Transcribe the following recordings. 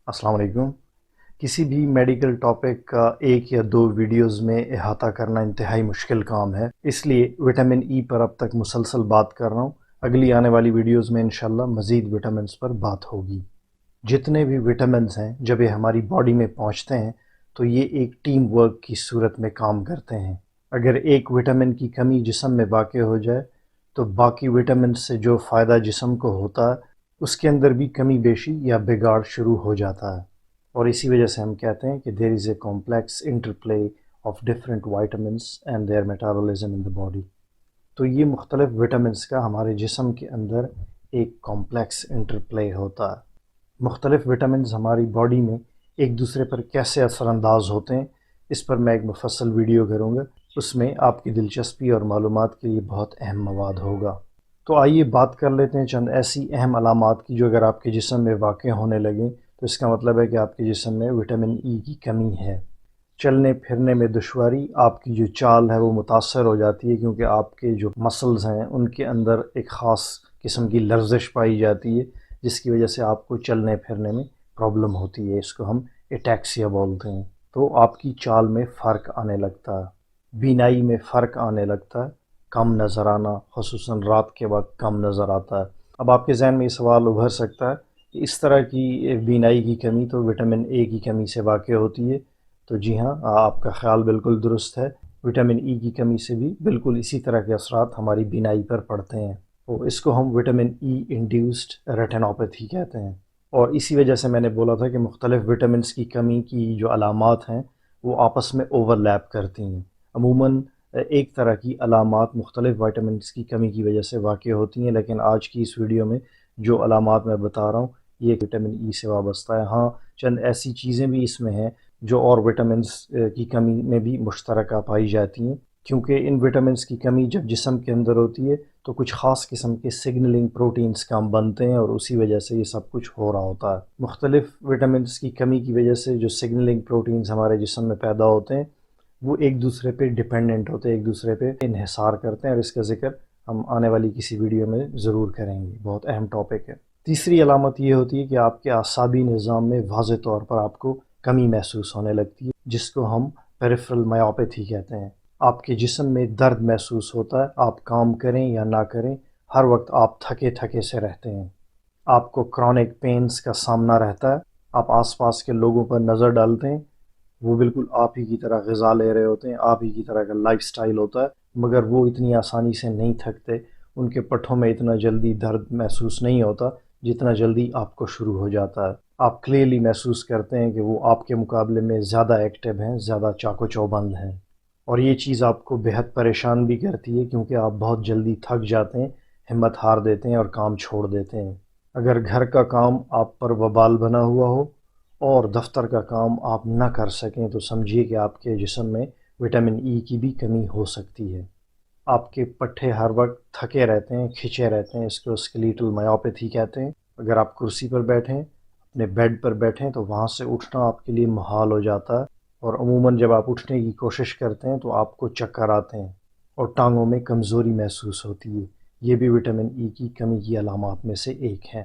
السلام علیکم۔ کسی بھی میڈیکل ٹاپک کا ایک یا دو ویڈیوز میں احاطہ کرنا انتہائی مشکل کام ہے، اس لیے وٹامن ای پر اب تک مسلسل بات کر رہا ہوں۔ اگلی آنے والی ویڈیوز میں انشاءاللہ مزید وٹامنز پر بات ہوگی۔ جتنے بھی وٹامنز ہیں جب یہ ہماری باڈی میں پہنچتے ہیں تو یہ ایک ٹیم ورک کی صورت میں کام کرتے ہیں۔ اگر ایک وٹامن کی کمی جسم میں واقع ہو جائے تو باقی وٹامنز سے جو فائدہ جسم کو ہوتا ہے اس کے اندر بھی کمی بیشی یا بگاڑ شروع ہو جاتا ہے، اور اسی وجہ سے ہم کہتے ہیں کہ there is a complex interplay of different vitamins and their metabolism in the body. تو یہ مختلف وٹامنس کا ہمارے جسم کے اندر ایک کمپلیکس انٹرپلے ہوتا ہے۔ مختلف وٹامنز ہماری باڈی میں ایک دوسرے پر کیسے اثر انداز ہوتے ہیں، اس پر میں ایک مفصل ویڈیو کروں گا، اس میں آپ کی دلچسپی اور معلومات کے لیے بہت اہم مواد ہوگا۔ تو آئیے بات کر لیتے ہیں چند ایسی اہم علامات کی جو اگر آپ کے جسم میں واقع ہونے لگیں تو اس کا مطلب ہے کہ آپ کے جسم میں وٹامن ای کی کمی ہے۔ چلنے پھرنے میں دشواری، آپ کی جو چال ہے وہ متاثر ہو جاتی ہے کیونکہ آپ کے جو مسلز ہیں ان کے اندر ایک خاص قسم کی لرزش پائی جاتی ہے جس کی وجہ سے آپ کو چلنے پھرنے میں پرابلم ہوتی ہے، اس کو ہم ایٹیکسیا بولتے ہیں۔ تو آپ کی چال میں فرق آنے لگتا ہے، بینائی میں فرق آنے لگتا ہے، کم نظر آنا، خصوصاً رات کے وقت کم نظر آتا ہے۔ اب آپ کے ذہن میں یہ سوال ابھر سکتا ہے کہ اس طرح کی بینائی کی کمی تو وٹامن اے کی کمی سے واقع ہوتی ہے، تو جی ہاں، آپ کا خیال بالکل درست ہے۔ وٹامن ای کی کمی سے بھی بالکل اسی طرح کے اثرات ہماری بینائی پر پڑتے ہیں، تو اس کو ہم وٹامن ای انڈیوسڈ ریٹینوپیتھی کہتے ہیں۔ اور اسی وجہ سے میں نے بولا تھا کہ مختلف وٹامنس کی کمی کی جو علامات ہیں وہ آپس میں اوور لیپ کرتی ہیں۔ عموماً ایک طرح کی علامات مختلف وائٹامنس کی کمی کی وجہ سے واقع ہوتی ہیں، لیکن آج کی اس ویڈیو میں جو علامات میں بتا رہا ہوں یہ وٹامن ای سے وابستہ ہے۔ ہاں، چند ایسی چیزیں بھی اس میں ہیں جو اور وٹامنس کی کمی میں بھی مشترکہ پائی جاتی ہیں، کیونکہ ان وٹامنس کی کمی جب جسم کے اندر ہوتی ہے تو کچھ خاص قسم کے سگنلنگ پروٹینز کم بنتے ہیں اور اسی وجہ سے یہ سب کچھ ہو رہا ہوتا ہے۔ مختلف وٹامنس کی کمی کی وجہ سے جو سگنلنگ پروٹینز ہمارے جسم میں پیدا ہوتے ہیں وہ ایک دوسرے پہ ڈیپینڈنٹ ہوتے ہیں، ایک دوسرے پہ انحصار کرتے ہیں، اور اس کا ذکر ہم آنے والی کسی ویڈیو میں ضرور کریں گے، بہت اہم ٹاپک ہے۔ تیسری علامت یہ ہوتی ہے کہ آپ کے اعصابی نظام میں واضح طور پر آپ کو کمی محسوس ہونے لگتی ہے، جس کو ہم پیریفرل مایوپیتھی کہتے ہیں۔ آپ کے جسم میں درد محسوس ہوتا ہے، آپ کام کریں یا نہ کریں ہر وقت آپ تھکے تھکے سے رہتے ہیں، آپ کو کرونک پینز کا سامنا رہتا ہے، آپ آس پاس کے لوگوں پر نظر ڈالتے ہیں، وہ بالکل آپ ہی کی طرح غذا لے رہے ہوتے ہیں، آپ ہی کی طرح کا لائف سٹائل ہوتا ہے، مگر وہ اتنی آسانی سے نہیں تھکتے، ان کے پٹھوں میں اتنا جلدی درد محسوس نہیں ہوتا جتنا جلدی آپ کو شروع ہو جاتا ہے۔ آپ کلیئرلی محسوس کرتے ہیں کہ وہ آپ کے مقابلے میں زیادہ ایکٹیو ہیں، زیادہ چاق و چوبند ہیں، اور یہ چیز آپ کو بہت پریشان بھی کرتی ہے کیونکہ آپ بہت جلدی تھک جاتے ہیں، ہمت ہار دیتے ہیں اور کام چھوڑ دیتے ہیں۔ اگر گھر کا کام آپ پر وبال بنا ہوا ہو اور دفتر کا کام آپ نہ کر سکیں تو سمجھیے کہ آپ کے جسم میں وٹامن ای کی بھی کمی ہو سکتی ہے۔ آپ کے پٹھے ہر وقت تھکے رہتے ہیں، کھنچے رہتے ہیں، اس کو اسکلیٹل مایوپیتھی کہتے ہیں۔ اگر آپ کرسی پر بیٹھیں، اپنے بیڈ پر بیٹھیں تو وہاں سے اٹھنا آپ کے لیے محال ہو جاتا ہے، اور عموماً جب آپ اٹھنے کی کوشش کرتے ہیں تو آپ کو چکر آتے ہیں اور ٹانگوں میں کمزوری محسوس ہوتی ہے۔ یہ بھی وٹامن ای کی کمی کی علامات میں سے ایک ہے۔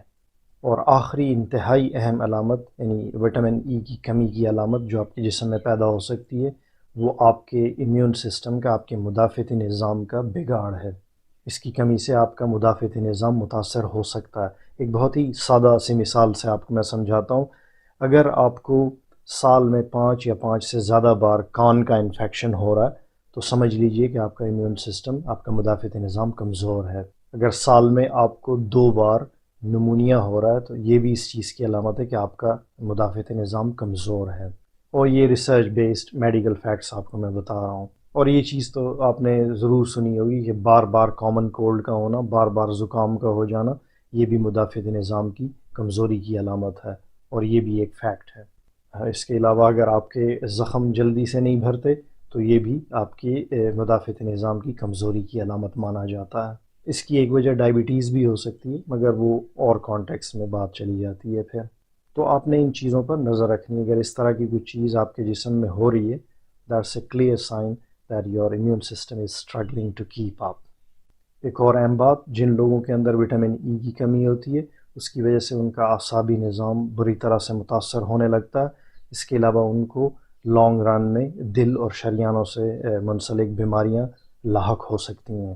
اور آخری انتہائی اہم علامت یعنی وٹامن ای کی کمی کی علامت جو آپ کے جسم میں پیدا ہو سکتی ہے وہ آپ کے امیون سسٹم کا، آپ کے مدافعتی نظام کا بگاڑ ہے۔ اس کی کمی سے آپ کا مدافعتی نظام متاثر ہو سکتا ہے۔ ایک بہت ہی سادہ سی مثال سے آپ کو میں سمجھاتا ہوں۔ اگر آپ کو سال میں 5 یا 5 سے زیادہ بار کان کا انفیکشن ہو رہا ہے تو سمجھ لیجئے کہ آپ کا امیون سسٹم، آپ کا مدافعتی نظام کمزور ہے۔ اگر سال میں آپ کو 2 بار نمونیا ہو رہا ہے تو یہ بھی اس چیز کی علامت ہے کہ آپ کا مدافعتی نظام کمزور ہے، اور یہ ریسرچ بیسڈ میڈیکل فیکٹس آپ کو میں بتا رہا ہوں۔ اور یہ چیز تو آپ نے ضرور سنی ہوگی کہ بار بار کامن کولڈ کا ہونا، بار بار زکام کا ہو جانا، یہ بھی مدافعتی نظام کی کمزوری کی علامت ہے، اور یہ بھی ایک فیکٹ ہے۔ اس کے علاوہ اگر آپ کے زخم جلدی سے نہیں بھرتے تو یہ بھی آپ کی مدافعتی نظام کی کمزوری کی علامت مانا جاتا ہے۔ اس کی ایک وجہ ڈائبٹیز بھی ہو سکتی ہے، مگر وہ اور کانٹیکس میں بات چلی جاتی ہے پھر۔ تو آپ نے ان چیزوں پر نظر رکھنی ہے۔ اگر اس طرح کی کوئی چیز آپ کے جسم میں ہو رہی ہے، that's a clear sign that your immune system is struggling to keep up. ایک اور اہم بات، جن لوگوں کے اندر وٹامن ای کی کمی ہوتی ہے اس کی وجہ سے ان کا اعصابی نظام بری طرح سے متاثر ہونے لگتا ہے۔ اس کے علاوہ ان کو لانگ رن میں دل اور شریانوں سے منسلک بیماریاں لاحق ہو سکتی ہیں۔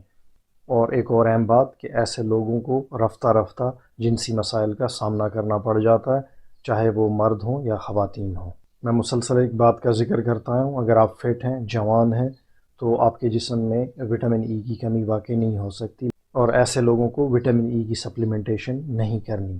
اور ایک اور اہم بات کہ ایسے لوگوں کو رفتہ رفتہ جنسی مسائل کا سامنا کرنا پڑ جاتا ہے، چاہے وہ مرد ہوں یا خواتین ہوں۔ میں مسلسل ایک بات کا ذکر کرتا ہوں، اگر آپ فٹ ہیں، جوان ہیں، تو آپ کے جسم میں وٹامن ای کی کمی واقع نہیں ہو سکتی، اور ایسے لوگوں کو وٹامن ای کی سپلیمنٹیشن نہیں کرنی۔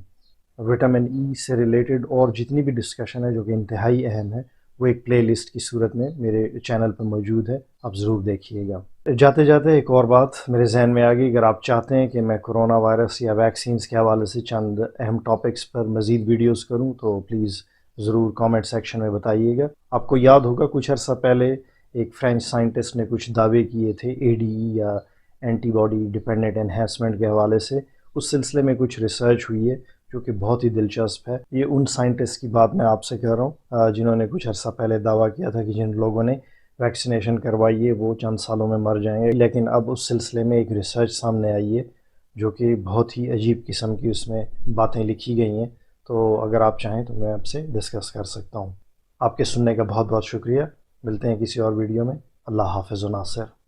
وٹامن ای سے ریلیٹڈ اور جتنی بھی ڈسکشن ہے جو کہ انتہائی اہم ہے، وہ ایک پلے لسٹ کی صورت میں میرے چینل پر موجود ہے، آپ ضرور دیکھیے گا۔ جاتے جاتے ایک اور بات میرے ذہن میں آ گئی، اگر آپ چاہتے ہیں کہ میں کرونا وائرس یا ویکسینز کے حوالے سے چند اہم ٹاپکس پر مزید ویڈیوز کروں تو پلیز ضرور کامنٹ سیکشن میں بتائیے گا۔ آپ کو یاد ہوگا کچھ عرصہ پہلے ایک فرینچ سائنٹسٹ نے کچھ دعوے کیے تھے اے ڈی ای یا اینٹی باڈی ڈپینڈنٹ انہینسمنٹ کے حوالے سے، اس سلسلے میں کچھ ریسرچ ہوئی ہے جو کہ بہت ہی دلچسپ ہے۔ یہ ان سائنٹسٹ کی بات میں آپ سے کہہ رہا ہوں جنہوں نے کچھ عرصہ پہلے دعویٰ کیا تھا کہ جن لوگوں نے ویکسینیشن کروائی ہے وہ چند سالوں میں مر جائیں گے، لیکن اب اس سلسلے میں ایک ریسرچ سامنے آئی ہے جو کہ بہت ہی عجیب قسم کی اس میں باتیں لکھی گئی ہیں، تو اگر آپ چاہیں تو میں آپ سے ڈسکس کر سکتا ہوں۔ آپ کے سننے کا بہت بہت شکریہ، ملتے ہیں کسی اور ویڈیو میں۔ اللہ حافظ و ناصر۔